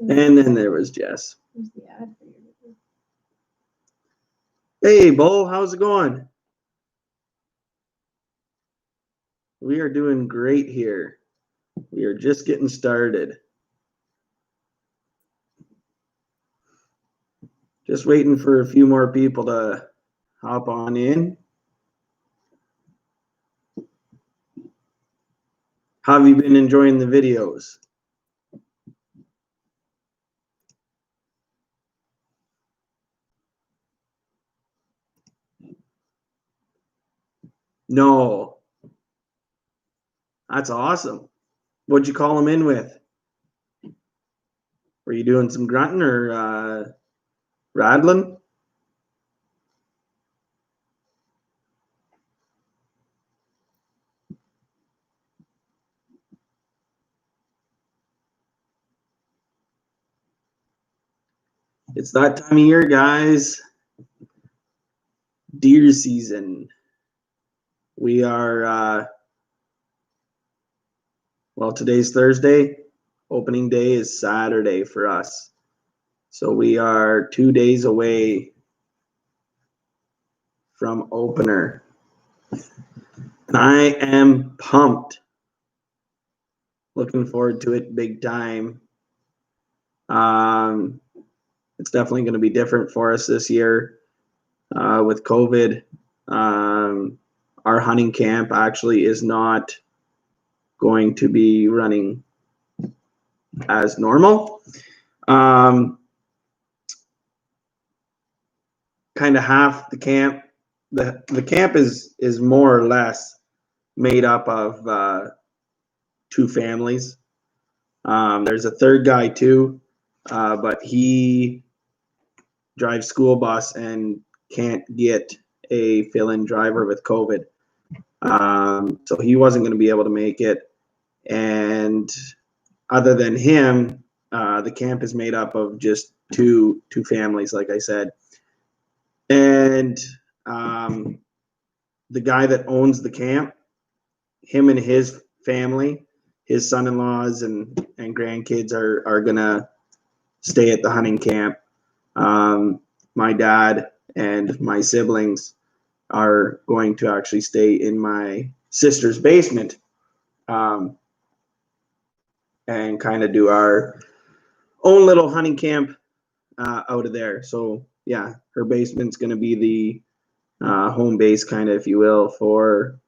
And then there was Jess. Hey, Bo, how's it going? We are doing great here. We are just getting started. Just waiting for a few more people to hop on in. How have you been enjoying the videos? No. That's awesome. What'd you call them in with? Were you doing some grunting or rattling? It's that time of year, guys. Deer season. We are, well, today's Thursday. Opening day is Saturday for us. So we are 2 days away from opener. And I am pumped. Looking forward to it big time. It's definitely going to be different for us this year with COVID. Our hunting camp actually is not going to be running as normal. Kind of half the camp. The camp is more or less made up of 2 families. There's a third guy too, but he drives school bus and can't get a fill-in driver with COVID. So he wasn't going to be able to make it. And other than him, the camp is made up of just two families, like I said. And the guy that owns the camp, him and his family, his son-in-laws and grandkids are gonna stay at the hunting camp. My dad and my siblings are going to actually stay in my sister's basement and kind of do our own little hunting camp out of there. So yeah, her basement's going to be the home base, kind of, if you will, for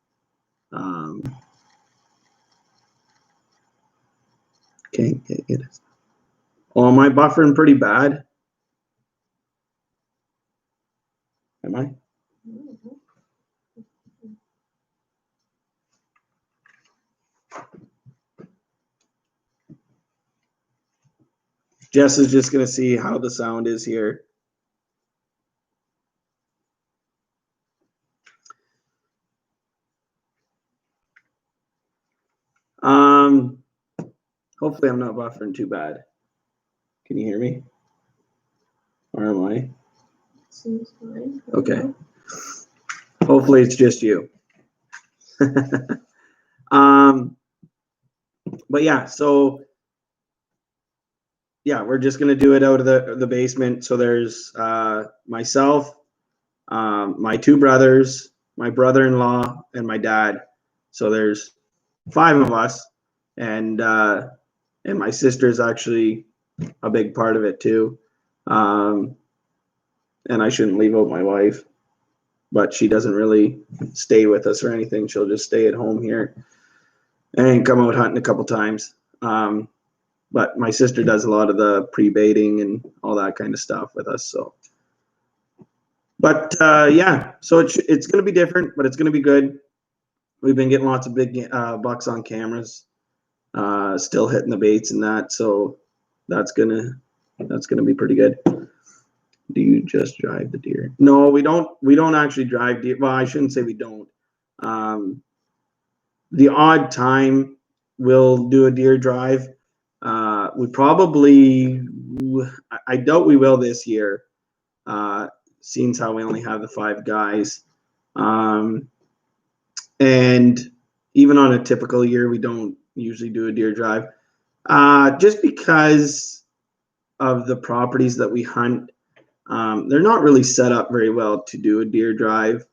can't get it. Oh, am I buffering pretty bad? Am I? Jess is just going to see how the sound is here. Hopefully I'm not buffering too bad. Can you hear me? Or am I? Seems fine. Okay. Hopefully it's just you. But yeah, so yeah, we're just gonna do it out of the basement. So there's myself, my 2 brothers, my brother-in-law, and my dad. So there's 5 of us, and my sister's actually a big part of it too. And I shouldn't leave out my wife, but she doesn't really stay with us or anything. She'll just stay at home here and come out hunting a couple times. But my sister does a lot of the pre-baiting and all that kind of stuff with us. So, but yeah, so it's going to be different, but it's going to be good. We've been getting lots of big bucks on cameras. still hitting the baits and that. So that's gonna be pretty good. Do you just drive the deer? No, we don't. We don't actually drive deer. Well, I shouldn't say we don't. The odd time we'll do a deer drive. We probably, I doubt we will this year, seeing how we only have the 5 guys. And even on a typical year, we don't usually do a deer drive, just because of the properties that we hunt. They're not really set up very well to do a deer drive.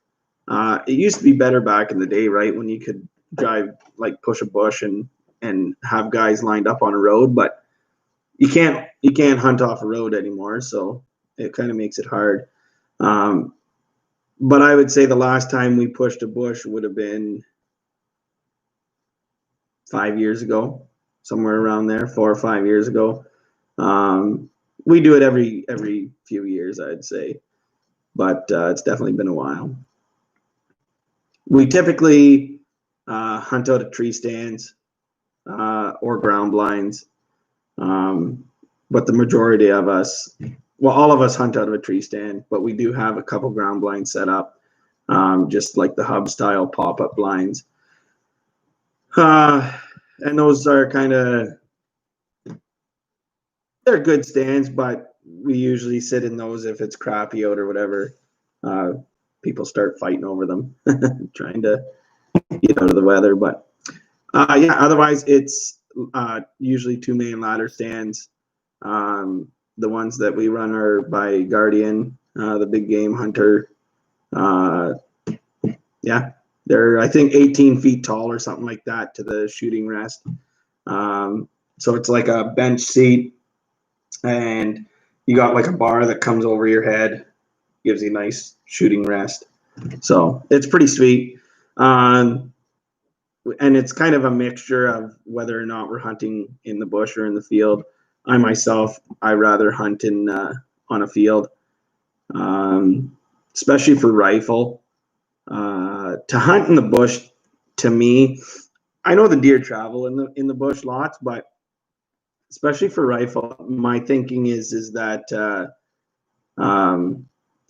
It used to be better back in the day, right, when you could drive, like push a bush and have guys lined up on a road, but you can't hunt off a road anymore, so it kind of makes it hard. But I would say the last time we pushed a bush would have been 5 years ago, somewhere around there, 4 or 5 years ago. We do it every few years, I'd say, but it's definitely been a while. We typically hunt out of tree stands or ground blinds, but the majority of us, well, all of us hunt out of a tree stand, but we do have a couple ground blinds set up, just like the hub style pop-up blinds. And those are kind of, they're good stands, but we usually sit in those if it's crappy out or whatever. People start fighting over them, trying to get out of the weather. But yeah, otherwise it's usually 2-man ladder stands. The ones that we run are by Guardian, the big game hunter. Yeah, they're, I think, 18 feet tall or something like that to the shooting rest. So it's like a bench seat, and you got like a bar that comes over your head, gives you a nice shooting rest. So it's pretty sweet. And it's kind of a mixture of whether or not we're hunting in the bush or in the field. I myself, I rather hunt in on a field, especially for rifle. To hunt in the bush, to me, I know the deer travel in the bush lots, but especially for rifle, my thinking is that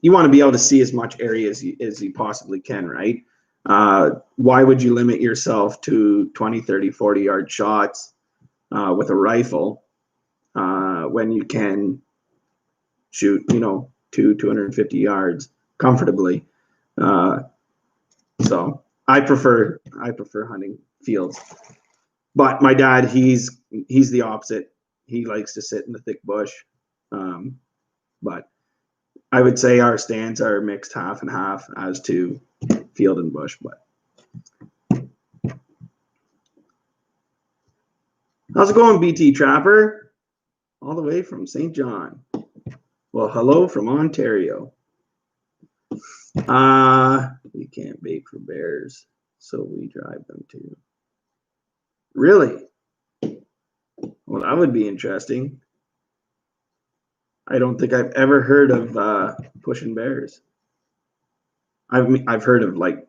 you want to be able to see as much area as you possibly can, right? Why would you limit yourself to 20, 30, 40-yard shots with a rifle when you can shoot, 250 yards comfortably? So I prefer hunting fields. But my dad, he's the opposite. He likes to sit in the thick bush. But I would say our stands are mixed half and half as to field and bush. But how's it going, BT Trapper? All the way from St. John. Well, hello from Ontario. We can't bait for bears, so we drive them too. Really? Well, that would be interesting. I don't think I've ever heard of pushing bears. I've heard of like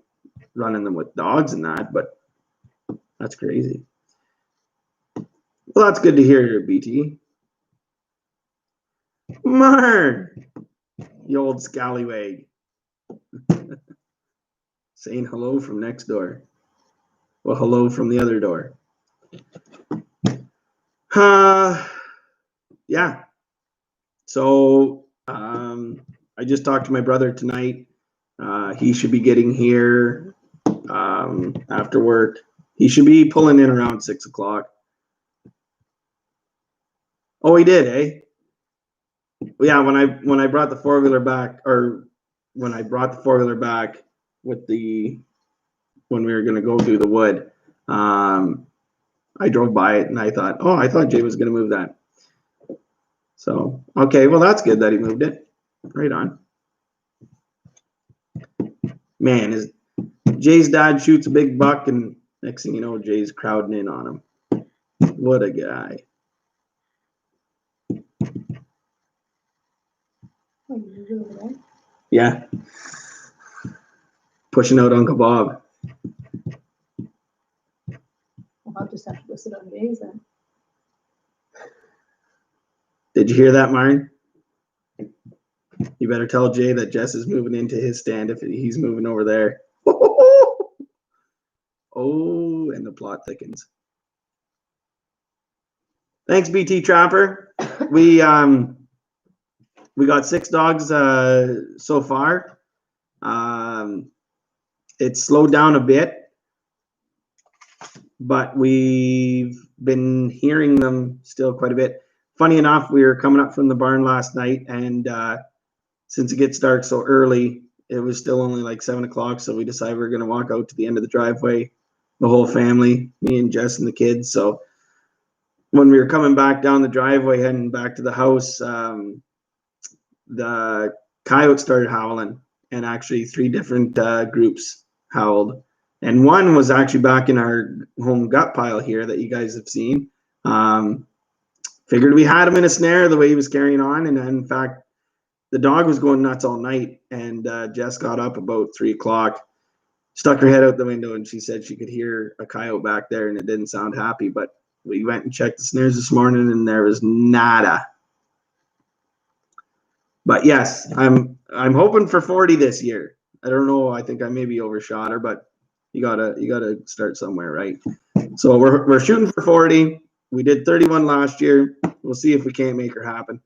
running them with dogs and that, but that's crazy. Well, that's good to hear, BT. Marn, the old scallywag. Saying hello from next door. Well, hello from the other door. Yeah. So I just talked to my brother tonight. He should be getting here after work. He should be pulling in around 6 o'clock. Oh, he did, eh? Yeah, when I brought the 4-wheeler back, or when I brought the 4-wheeler back with when we were gonna go through the wood, I drove by it and I thought Jay was gonna move that. So okay, well that's good that he moved it. Right on. Man, Jay's dad shoots a big buck, and next thing you know, Jay's crowding in on him. What a guy. Yeah. Pushing out Uncle Bob. I'll just have to list it on days then. Did you hear that, Myron? You better tell Jay that Jess is moving into his stand if he's moving over there. Oh, and the plot thickens. Thanks, BT Trapper. We got 6 dogs so far. It's slowed down a bit, but we've been hearing them still quite a bit. Funny enough, we were coming up from the barn last night, and since it gets dark so early, it was still only like 7 o'clock, so we decided we were going to walk out to the end of the driveway, the whole family, me and Jess and the kids. So when we were coming back down the driveway, heading back to the house, the coyotes started howling, and actually 3 different groups howled. And one was actually back in our home gut pile here that you guys have seen. Figured we had him in a snare the way he was carrying on. And in fact, the dog was going nuts all night. And Jess got up about 3 o'clock, stuck her head out the window, and she said she could hear a coyote back there, and it didn't sound happy. But we went and checked the snares this morning, and there was nada. But yes, I'm hoping for 40 this year. I don't know. I think I maybe overshot her, but you gotta start somewhere, right? So we're shooting for 40. We did 31 last year. We'll see if we can't make her happen.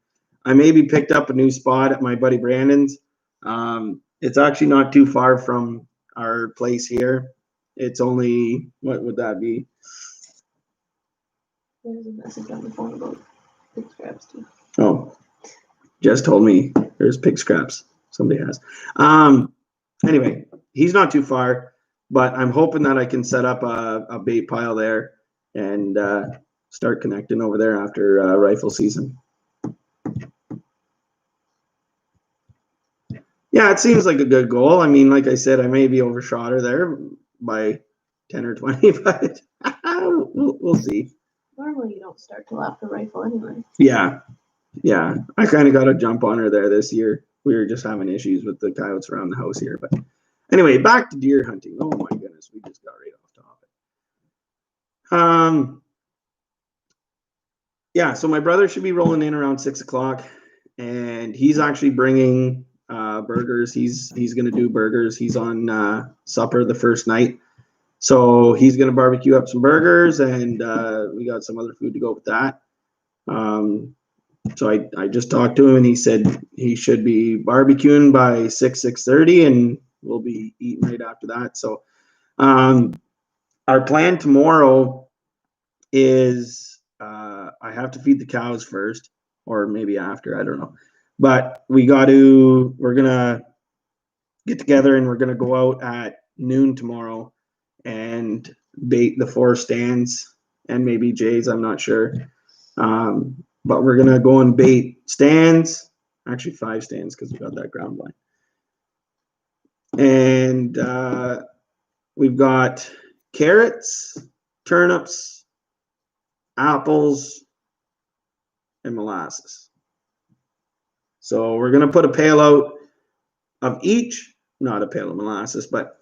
I maybe picked up a new spot at my buddy Brandon's. It's actually not too far from our place here. It's only, what would that be? There's a message on the phone about pig scraps too. Oh, Jess told me there's pig scraps. Somebody has. Anyway, he's not too far, but I'm hoping that I can set up a bait pile there and start connecting over there after rifle season. Yeah, it seems like a good goal. I mean, like I said, I maybe overshot her there by 10 or 20, but we'll see. Normally you don't start till after rifle anyway. Yeah. I kind of got a jump on her there this year. We were just having issues with the coyotes around the house here. But anyway, back to deer hunting. Oh my goodness, we just got right off topic. Yeah, so my brother should be rolling in around 6 o'clock, and he's actually bringing burgers. He's going to do burgers. He's on supper the first night. So he's going to barbecue up some burgers, and we got some other food to go with that. So I just talked to him, and he said he should be barbecuing by 6:30, and we'll be eating right after that. So our plan tomorrow is I have to feed the cows first, or maybe after, I don't know. But we're gonna get together, and we're gonna go out at noon tomorrow and bait the 4 stands and maybe Jay's, I'm not sure. But we're gonna go and bait stands, actually 5 stands because we got that ground blind. And we've got carrots, turnips, apples, and molasses. So we're gonna put a pail out of each, not a pail of molasses, but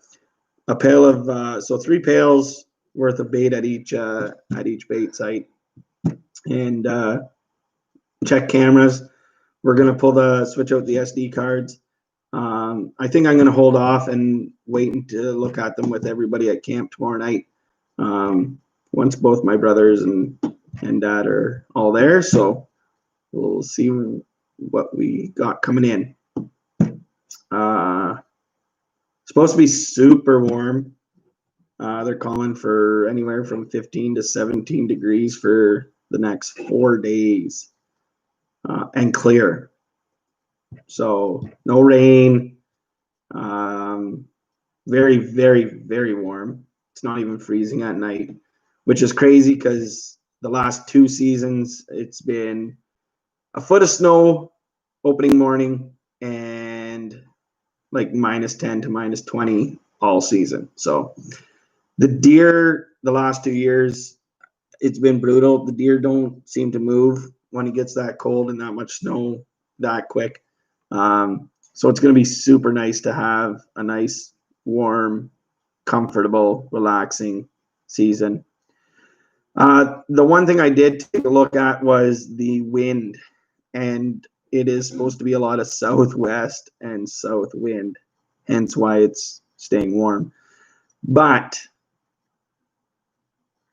a pail of so 3 pails worth of bait at each bait site, and check cameras. We're gonna switch out the SD cards. I think I'm gonna hold off and wait to look at them with everybody at camp tomorrow night. Once both my brothers and dad are all there, so we'll see what we got coming in. Supposed to be super warm. They're calling for anywhere from 15 to 17 degrees for the next 4 days, and clear. So no rain. Very, very, very warm. It's not even freezing at night, which is crazy because the last 2 seasons it's been a foot of snow opening morning and like -10 to -20 all season. So the deer, the last 2 years, it's been brutal. The deer don't seem to move when it gets that cold and that much snow that quick. So it's going to be super nice to have a nice, warm, comfortable, relaxing season. The one thing I did take a look at was the wind, and it is supposed to be a lot of southwest and south wind, hence why it's staying warm. But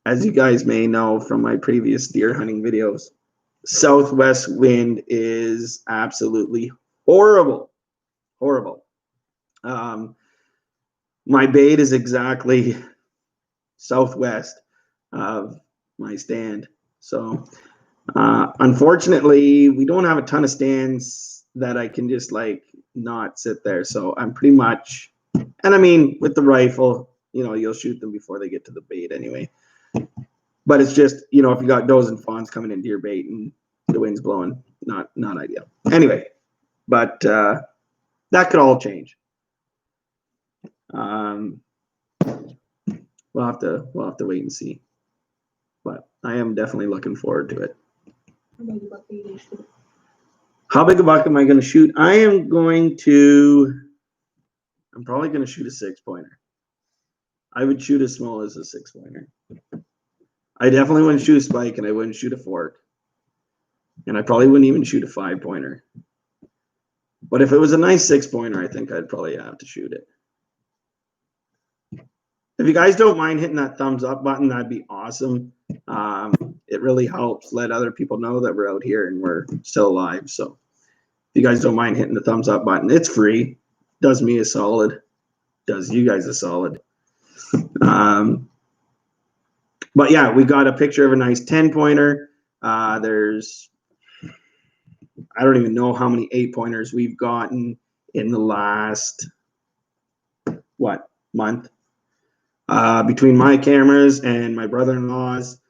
as you guys may know from my previous deer hunting videos, southwest wind is absolutely horrible. Horrible. My bait is exactly southwest of my stand. So unfortunately, we don't have a ton of stands that I can just like not sit there. So I'm pretty much, and I mean, with the rifle, you'll shoot them before they get to the bait anyway. But it's just, if you got does and fawns coming into your bait and the wind's blowing, not ideal. Anyway, but that could all change. We'll have to wait and see. But I am definitely looking forward to it. How big a buck am I going to shoot? I'm probably going to shoot a 6-pointer. I would shoot as small as a 6-pointer. I definitely wouldn't shoot a spike, and I wouldn't shoot a fork. And I probably wouldn't even shoot a 5-pointer. But if it was a nice 6-pointer, I think I'd probably have to shoot it. If you guys don't mind hitting that thumbs up button, that'd be awesome. It really helps let other people know that we're out here and we're still alive. So if you guys don't mind hitting the thumbs up button, it's free. Does me a solid. Does you guys a solid. But yeah, we got a picture of a nice 10-pointer. There's, I don't even know how many 8-pointers we've gotten in the last, month? Between my cameras and my brother-in-law's,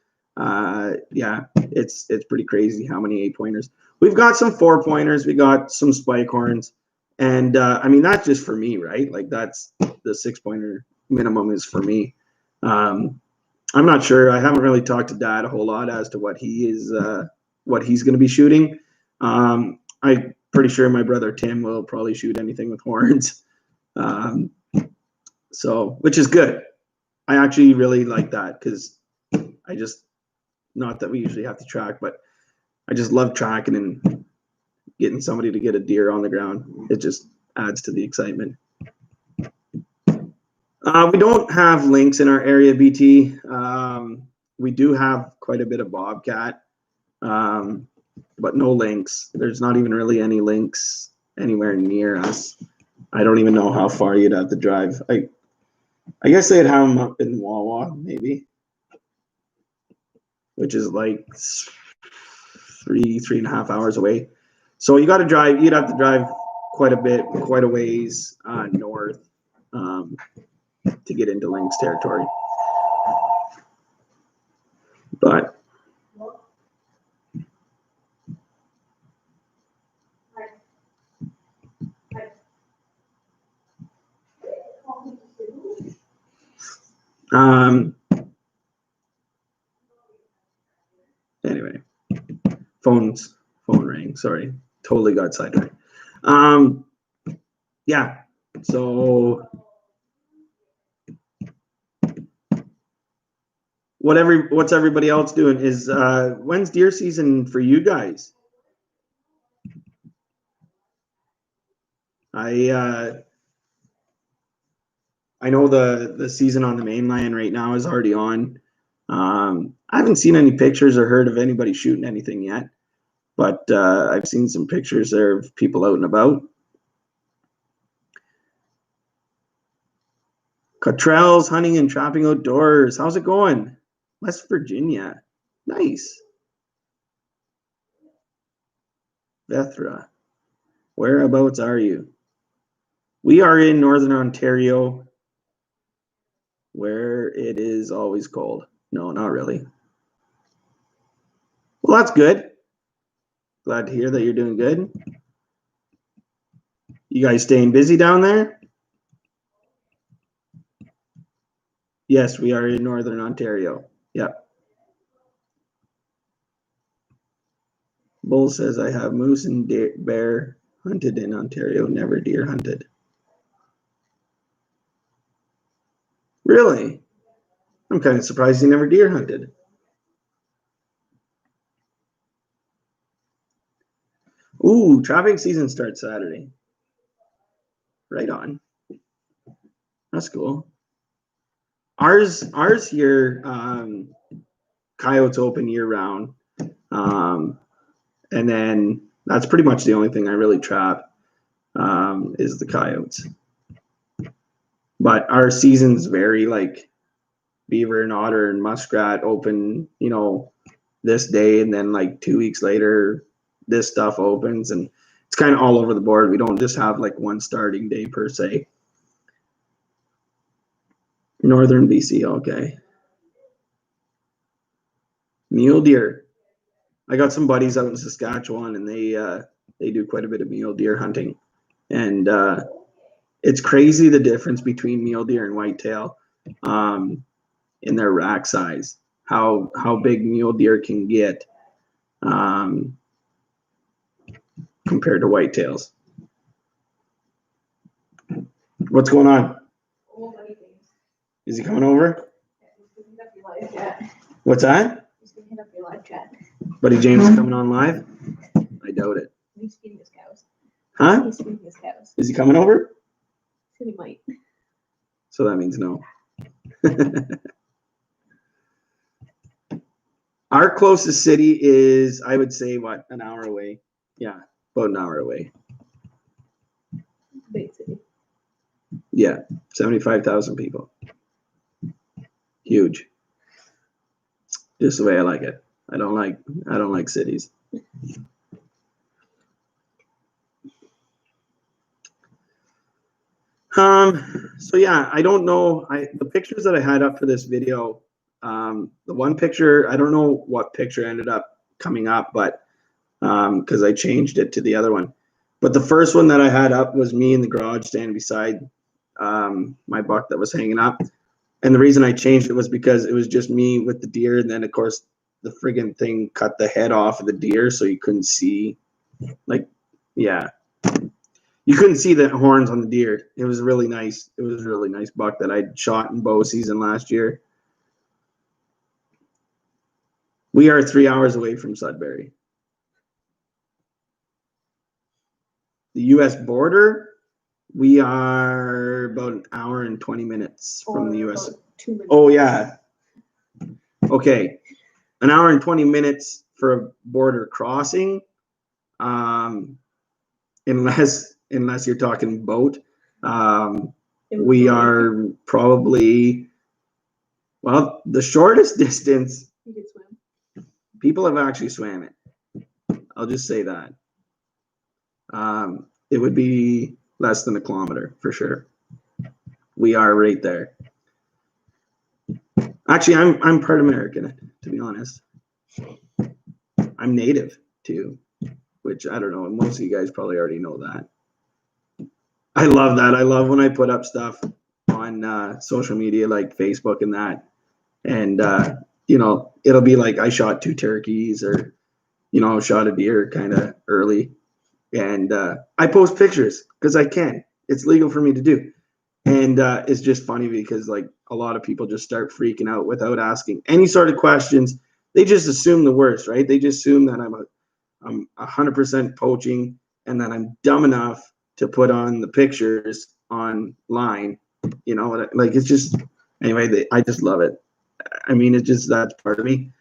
yeah, it's pretty crazy how many 8-pointers. We've got some 4-pointers. We got some spike horns. And I mean, that's just for me, right? Like that's the 6-pointer minimum is for me. I'm not sure. I haven't really talked to Dad a whole lot as to what he's going to be shooting. I'm pretty sure my brother Tim will probably shoot anything with horns. So, which is good. I actually really like that because not that we usually have to track, but I just love tracking and getting somebody to get a deer on the ground. It just adds to the excitement. We don't have lynx in our area, BT. We do have quite a bit of bobcat, but no lynx. There's not even really any lynx anywhere near us. I don't even know how far you'd have to drive. I guess they'd have them up in Wawa, maybe, which is like 3.5 hours away. So you'd have to drive quite a ways north to get into lynx territory. But anyway, phone rang. Sorry, totally got sidetracked. Yeah, so what's everybody else doing? Is when's deer season for you guys? I know the season on the mainland right now is already on. I haven't seen any pictures or heard of anybody shooting anything yet, but I've seen some pictures there of people out and about. Cottrell's hunting and trapping outdoors. How's it going? West Virginia. Nice. Vethra. Whereabouts are you? We are in Northern Ontario, where it is always cold. No, not really. Well, that's good. Glad to hear that you're doing good. You guys staying busy down there? Yes, we are in Northern Ontario. Yep. Bull says I have moose and bear hunted in Ontario, never deer hunted. Really? I'm kind of surprised he never deer hunted. Ooh, trapping season starts Saturday. Right on. That's cool. Ours here, Coyotes open year round. And then that's pretty much the only thing I really trap is the Coyotes. But our seasons vary, like beaver and otter and muskrat open, this day, and then like 2 weeks later, this stuff opens, and it's kind of all over the board. We don't just have like one starting day per se. Northern BC, okay. Mule deer. I got some buddies out in Saskatchewan, and they do quite a bit of mule deer hunting, and it's crazy the difference between mule deer and whitetail in their rack size. How big mule deer can get compared to whitetails. What's going on? Is he coming over? What's that? He's gonna hit up your live chat. Buddy James is coming on live? I doubt it. He's feeding his cows. Huh? He's feeding his cows. Is he coming over? Said he might. So that means no. Our closest city is, I would say, what, an hour away? Yeah, about an hour away. Big city. Yeah, 75,000 people. Huge. Just the way I like it. I don't like cities. So yeah, I don't know. The pictures that I had up for this video, the one picture, I don't know what picture ended up coming up, but because I changed it to the other one. But the first one that I had up was me in the garage standing beside my buck that was hanging up. And the reason I changed it was because it was just me with the deer, and then of course the friggin' thing cut the head off of the deer, so you couldn't see, like, yeah. You couldn't see the horns on the deer. It was really nice. It was a really nice buck that I shot in bow season last year. We are 3 hours away from Sudbury. The U.S. border, we are about an hour and 20 minutes from the U.S. 2 minutes. Oh, yeah. Okay. An hour and 20 minutes for a border crossing. Unless you're talking boat, we are probably, well, the shortest distance. You could swim. People have actually swam it. I'll just say that. It would be less than a kilometer for sure. We are right there. Actually, I'm part American, to be honest. I'm native too, which I don't know. Most of you guys probably already know that. I love that. I love when I put up stuff on social media like Facebook and that. And, it'll be like I shot 2 turkeys or, shot a deer kind of early. And I post pictures because I can. It's legal for me to do. And it's just funny because like a lot of people just start freaking out without asking any sort of questions. They just assume the worst, right? They just assume that I'm 100% poaching and that I'm dumb enough to put on the pictures online, like it's just, anyway, I just love it. I mean, that's part of me.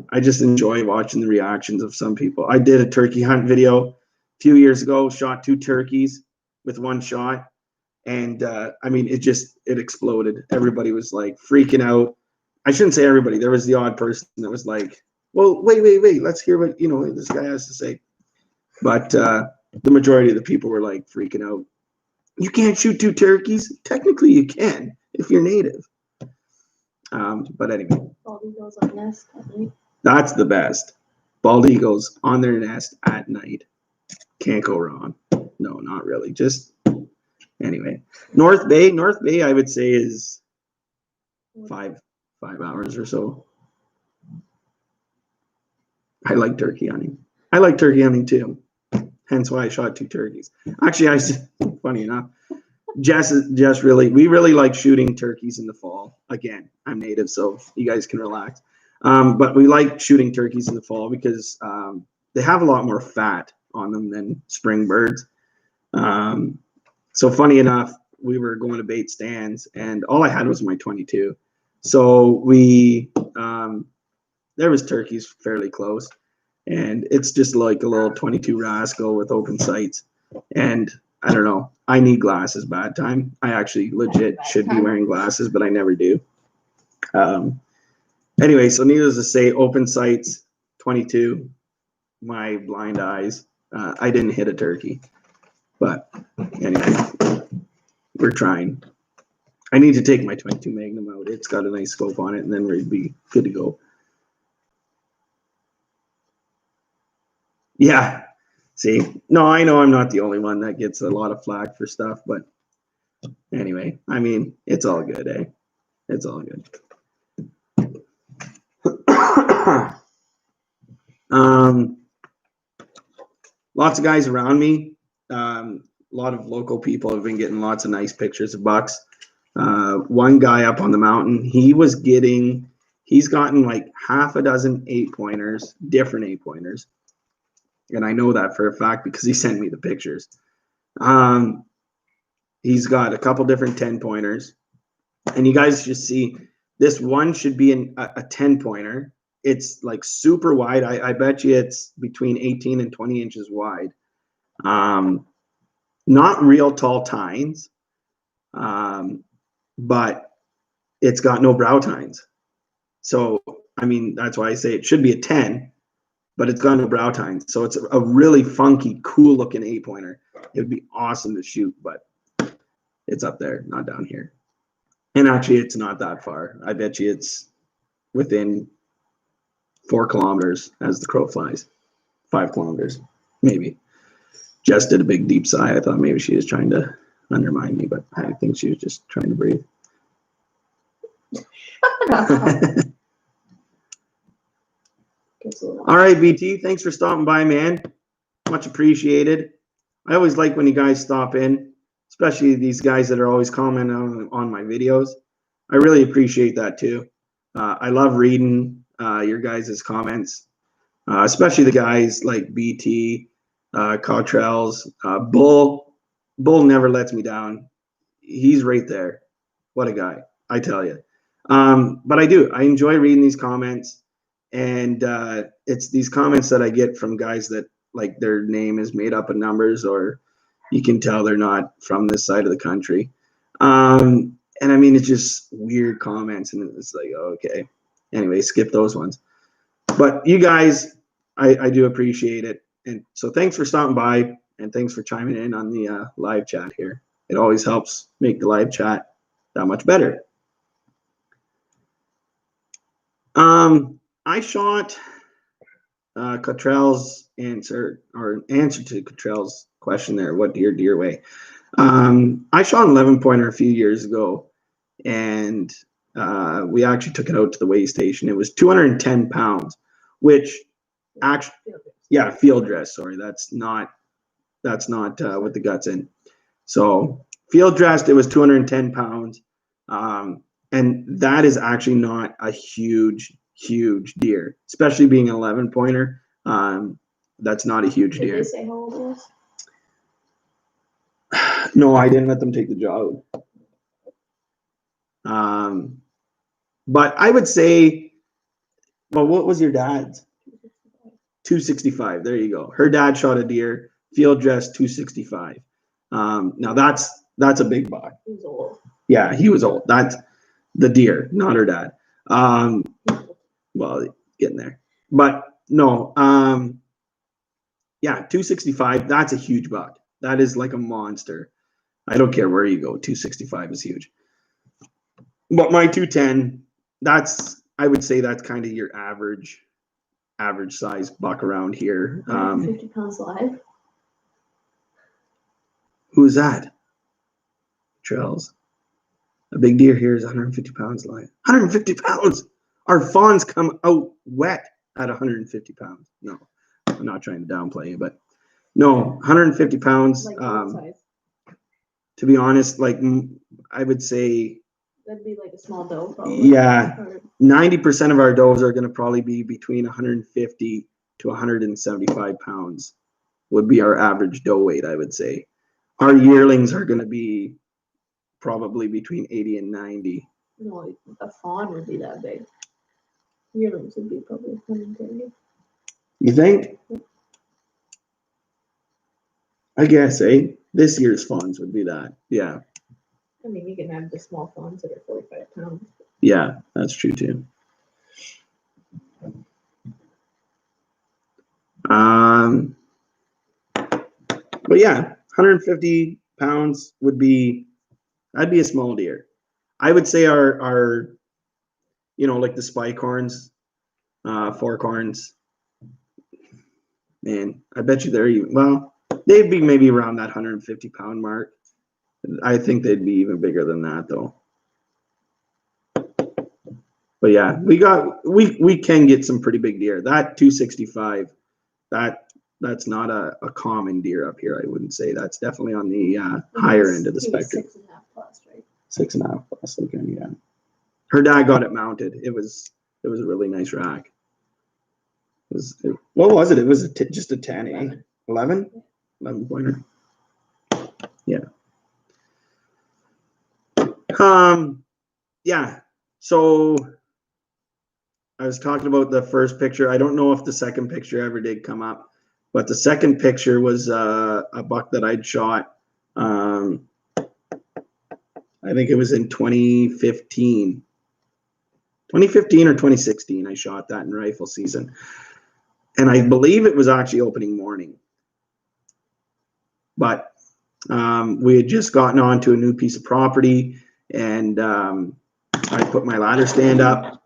I just enjoy watching the reactions of some people. I did a turkey hunt video a few years ago, shot 2 turkeys with 1 shot. And I mean, it exploded. Everybody was like freaking out. I shouldn't say everybody. There was the odd person that was like, well, wait. Let's hear what, this guy has to say. But the majority of the people were like freaking out. You can't shoot 2 turkeys. Technically, you can if you're native. But anyway. Bald eagles on nest at night. That's the best. Bald eagles on their nest at night. Can't go wrong. No, not really. Just anyway. North Bay, I would say is 5 hours or so. I like turkey hunting. I like turkey hunting too. Hence why I shot 2 turkeys. Actually, funny enough, we really like shooting turkeys in the fall. Again, I'm native, so you guys can relax. But we like shooting turkeys in the fall because they have a lot more fat on them than spring birds. So funny enough, we were going to bait stands, and all I had was my 22. So there was turkeys fairly close, and it's just like a little 22 rascal with open sights. And I don't know, I need glasses bad time. I actually legit should be wearing glasses, but I never do. Anyway, so needless to say, open sights, 22, my blind eyes. I didn't hit a turkey, but anyway, we're trying. I need to take my 22 Magnum out. It's got a nice scope on it, and then we'd be good to go. Yeah. See, no, I know I'm not the only one that gets a lot of flack for stuff, but anyway, I mean, it's all good, eh? It's all good. Lots of guys around me. A lot of local people have been getting lots of nice pictures of bucks. One guy up on the mountain, he's gotten like half a dozen 8-pointers, different 8-pointers. And I know that for a fact because he sent me the pictures. He's got a couple different 10-pointers. And you guys just see, this one should be a 10-pointer. It's like super wide. I bet you it's between 18 and 20 inches wide. Not real tall tines, but it's got no brow tines. So, I mean, that's why I say it should be a 10, but it's got no brow tines. So it's a really funky, cool looking 8-pointer. It would be awesome to shoot, but it's up there, not down here. And actually, it's not that far. I bet you it's within 4 kilometers as the crow flies. 5 kilometers, maybe. Jess did a big deep sigh. I thought maybe she was trying to undermine me, but I think she was just trying to breathe. All right, BT, thanks for stopping by, man. Much appreciated. I always like when you guys stop in, especially these guys that are always commenting on my videos. I really appreciate that too. I love reading your guys' comments, especially the guys like BT, Cottrell's, Bull. Bull never lets me down. He's right there. What a guy, I tell you. But I enjoy reading these comments, and it's these comments that I get from guys that like their name is made up of numbers, or you can tell they're not from this side of the country. And I mean, it's just weird comments, and it's like, okay. Anyway, skip those ones. But you guys, I do appreciate it. And so thanks for stopping by, and thanks for chiming in on the live chat here. It always helps make the live chat that much better. I shot Cottrell's answer to Cottrell's question there. What deer weigh? I shot an 11-pointer a few years ago, and we actually took it out to the weigh station. It was 210 pounds, which actually, yeah, field dress. Sorry, that's not with the guts in. So field dressed, it was 210 pounds, and that is actually not a huge deer, especially being an 11-pointer. That's not a huge deer. Did they say how old it was? No, I didn't let them take the jaw out. But I would say, well, what was your dad's? 265. There you go. Her dad shot a deer, field dress 265. Now that's a big buck. He was old. Yeah, he was old. That's the deer, not her dad. Well, getting there. But no, yeah, 265, that's a huge buck. That is like a monster. I don't care where you go, 265 is huge. But my 210, I would say that's kind of your average size buck around here. 50 pounds live. Who's that? Trails. A big deer here is 150 pounds live. 150 pounds! Our fawns come out wet at 150 pounds. No, I'm not trying to downplay you, but no, 150 pounds. Like what size? To be honest, like I would say, That'd be like a small doe, probably. yeah, 90% of our does are going to probably be between 150 to 175 pounds would be our average doe weight, I would say. Our yearlings are going to be probably between 80 and 90. No, a fawn would be that big. Yearlings would be probably 130. You think? I guess, eh? This year's fawns would be that. Yeah. I mean, you can have the small fawns that are 45 pounds. Yeah, that's true too. But yeah, 150 pounds would be, that'd be a small deer. I would say our like the spike horns, fork horns, man, I bet you they're even, well, they'd be maybe around that 150 pound mark. I think they'd be even bigger than that though. But yeah, we can get some pretty big deer. That 265, that's not a common deer up here. I wouldn't say that's definitely on the higher end of the spectrum. 6.5 plus, right? 6.5 plus. Okay, yeah. Her dad got it mounted. It was a really nice rack. What was it? It was just a 10, eh? 11 pointer. Yeah. Yeah. So I was talking about the first picture. I don't know if the second picture ever did come up, but the second picture was a buck that I'd shot. I think it was in 2015. 2015 or 2016, I shot that in rifle season. And I believe it was actually opening morning. But we had just gotten onto a new piece of property, and I put my ladder stand up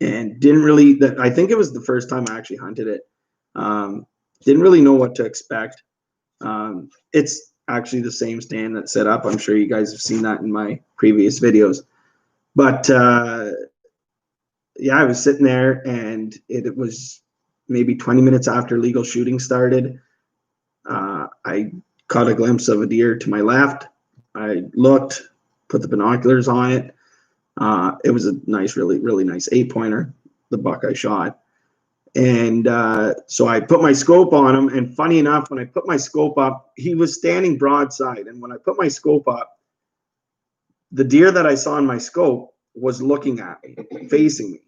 and didn't really, I think it was the first time I actually hunted it. Didn't really know what to expect. It's actually the same stand that's set up. I'm sure you guys have seen that in my previous videos. But yeah, I was sitting there, and it was maybe 20 minutes after legal shooting started. I caught a glimpse of a deer to my left. I looked, put the binoculars on it. It was a nice, really nice 8-pointer, the buck I shot. And so I put my scope on him, and funny enough, when I put my scope up, he was standing broadside. And when I put my scope up, the deer that I saw in my scope was looking at me, facing me.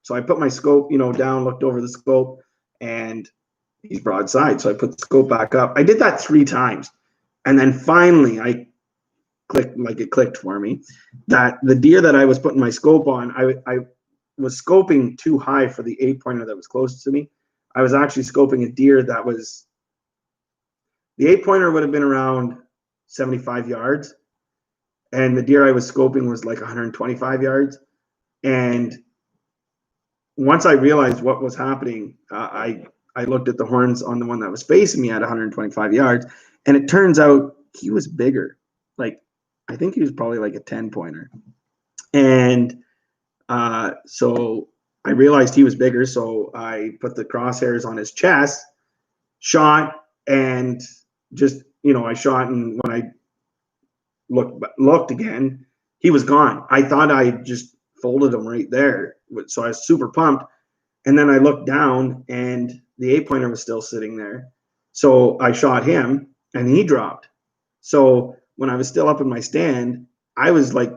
So I put my scope, down, looked over the scope, and he's broadside. So I put the scope back up. I did that 3 times. And then finally I clicked, like it clicked for me, that the deer that I was putting my scope on, I was scoping too high for the 8-pointer that was closest to me. I was actually scoping a deer that was, the 8-pointer would have been around 75 yards. And the deer I was scoping was like 125 yards. And once I realized what was happening, I looked at the horns on the one that was facing me at 125 yards, and it turns out he was bigger. Like, I think he was probably like a 10-pointer. And so I realized he was bigger, so I put the crosshairs on his chest, shot, and just, I shot, and when I looked again, he was gone. I thought I just folded him right there. So I was super pumped. And then I looked down, and the 8-pointer was still sitting there. So I shot him, and he dropped. So when I was still up in my stand, I was like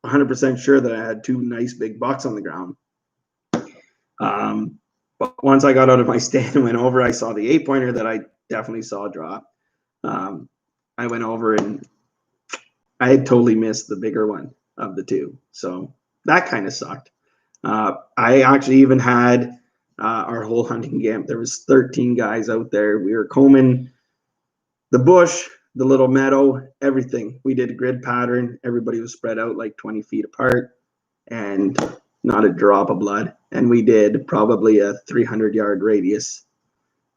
100% sure that I had 2 nice big bucks on the ground. But once I got out of my stand and went over, I saw the 8-pointer that I definitely saw drop. I went over, and I had totally missed the bigger one of the 2. So that kind of sucked. I actually even had our whole hunting camp. There was 13 guys out there. We were combing the bush, the little meadow, everything. We did a grid pattern. Everybody was spread out like 20 feet apart, and not a drop of blood. And we did probably a 300-yard radius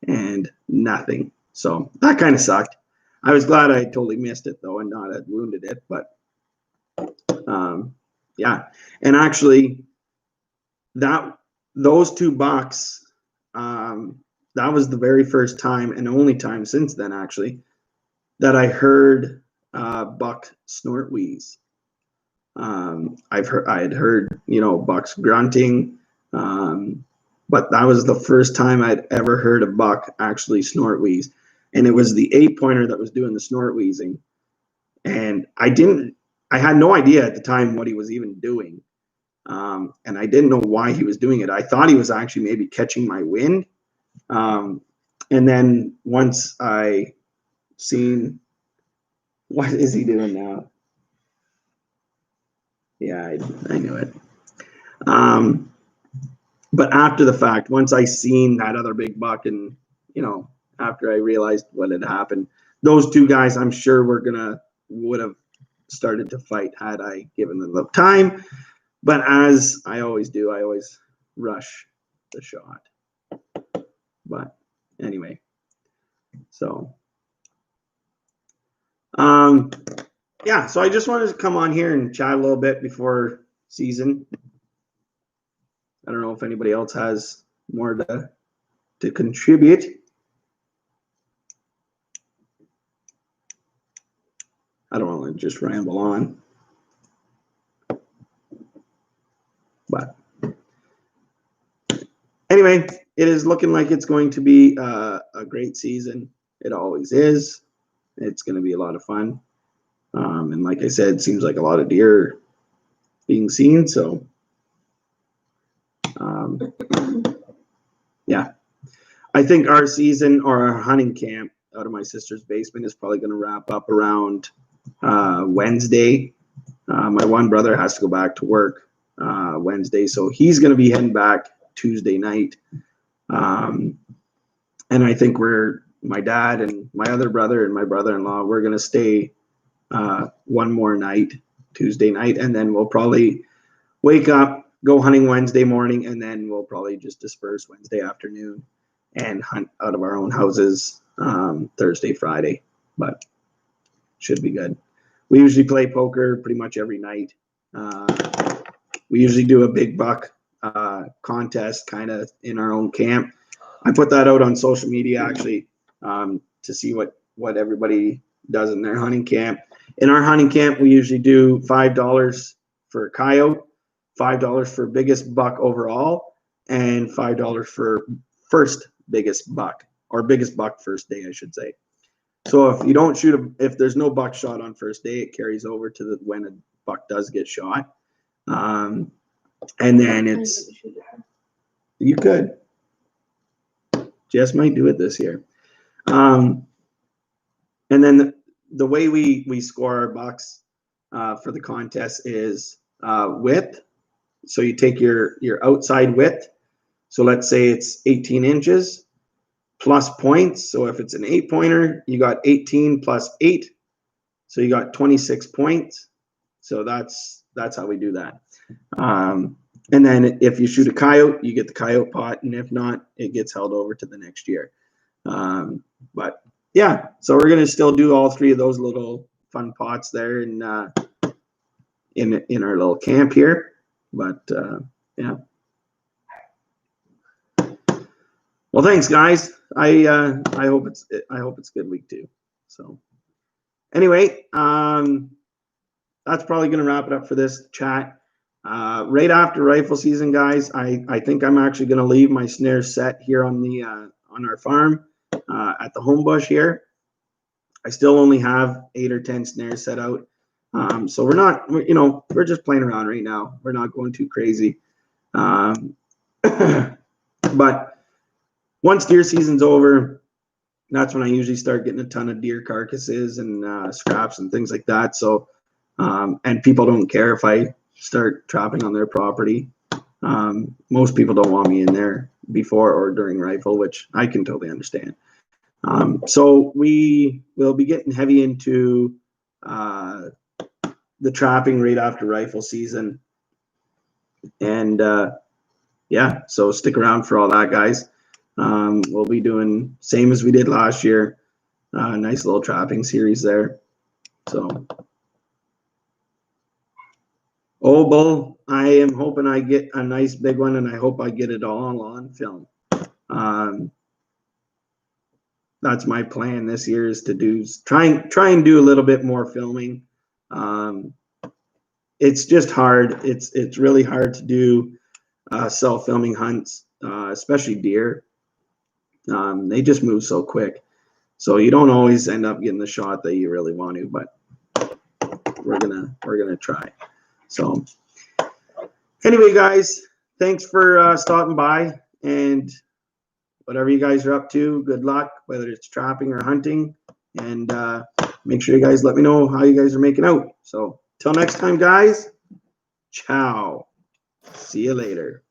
and nothing. So that kind of sucked. I was glad I totally missed it though, and not had wounded it. But yeah, and actually, those 2 bucks, that was the very first time, and only time since then actually, that I heard buck snort wheeze. I had heard bucks grunting, but that was the first time I'd ever heard a buck actually snort wheeze. And it was the 8-pointer that was doing the snort wheezing. And I had no idea at the time what he was even doing. And I didn't know why he was doing it. I thought he was actually maybe catching my wind. And then once I seen, what is he doing now? Yeah, I knew it. But after the fact, once I seen that other big buck and, after I realized what had happened, those two guys, I'm sure would have started to fight had I given them the time. But as I always do, I always rush the shot. But anyway, so yeah, so I just wanted to come on here and chat a little bit before season. I don't know if anybody else has more to contribute. I don't want to just ramble on. But anyway, it is looking like it's going to be a great season. It always is. It's going to be a lot of fun. And like I said, it seems like a lot of deer being seen. So, yeah. I think our season or our hunting camp out of my sister's basement is probably going to wrap up around Wednesday. My one brother has to go back to work Wednesday, so he's going to be heading back Tuesday night. And I think my dad and my other brother and my brother-in-law, we're going to stay one more night, Tuesday night, and then we'll probably wake up, go hunting Wednesday morning, and then we'll probably just disperse Wednesday afternoon and hunt out of our own houses Thursday, Friday. But should be good. We usually play poker pretty much every night. We usually do a big buck contest kind of in our own camp. I put that out on social media actually to see what everybody does in their hunting camp. In our hunting camp, we usually do $5 for a coyote, $5 for biggest buck overall, and $5 for first biggest buck, or biggest buck first day, I should say. So if you don't if there's no buck shot on first day, it carries over to when a buck does get shot. And then you could. Jess might do it this year. And then the way we score our bucks for the contest is width. So you take your outside width. So let's say it's 18 inches plus points. So if it's an 8-pointer, you got 18 plus 8. So you got 26 points. So that's how we do that. And then if you shoot a coyote, you get the coyote pot. And if not, it gets held over to the next year. But yeah, so we're going to still do all three of those little fun pots there in our little camp here. But yeah. Well, thanks, guys. I hope it's a good week too. So anyway, that's probably going to wrap it up for this chat. Right after rifle season, guys, I think I'm actually going to leave my snare set here on our farm at the home bush here. I still only have 8 or 10 snares set out. So we're just playing around right now. We're not going too crazy. But once deer season's over, that's when I usually start getting a ton of deer carcasses and scraps and things like that. So, and people don't care if I start trapping on their property. Most people don't want me in there before or during rifle, which I can totally understand. So we will be getting heavy into the trapping right after rifle season. And yeah, so stick around for all that, guys. We'll be doing same as we did last year. Nice little trapping series there. So, bull, I am hoping I get a nice big one, and I hope I get it all on film. That's my plan this year, is to try and do a little bit more filming. It's just hard. It's really hard to do self-filming hunts especially deer. They just move so quick. So you don't always end up getting the shot that you really want to, but we're gonna try. So anyway, guys, thanks for stopping by, and whatever you guys are up to, good luck, whether it's trapping or hunting, and make sure you guys let me know how you guys are making out. So till next time, guys, ciao. See you later.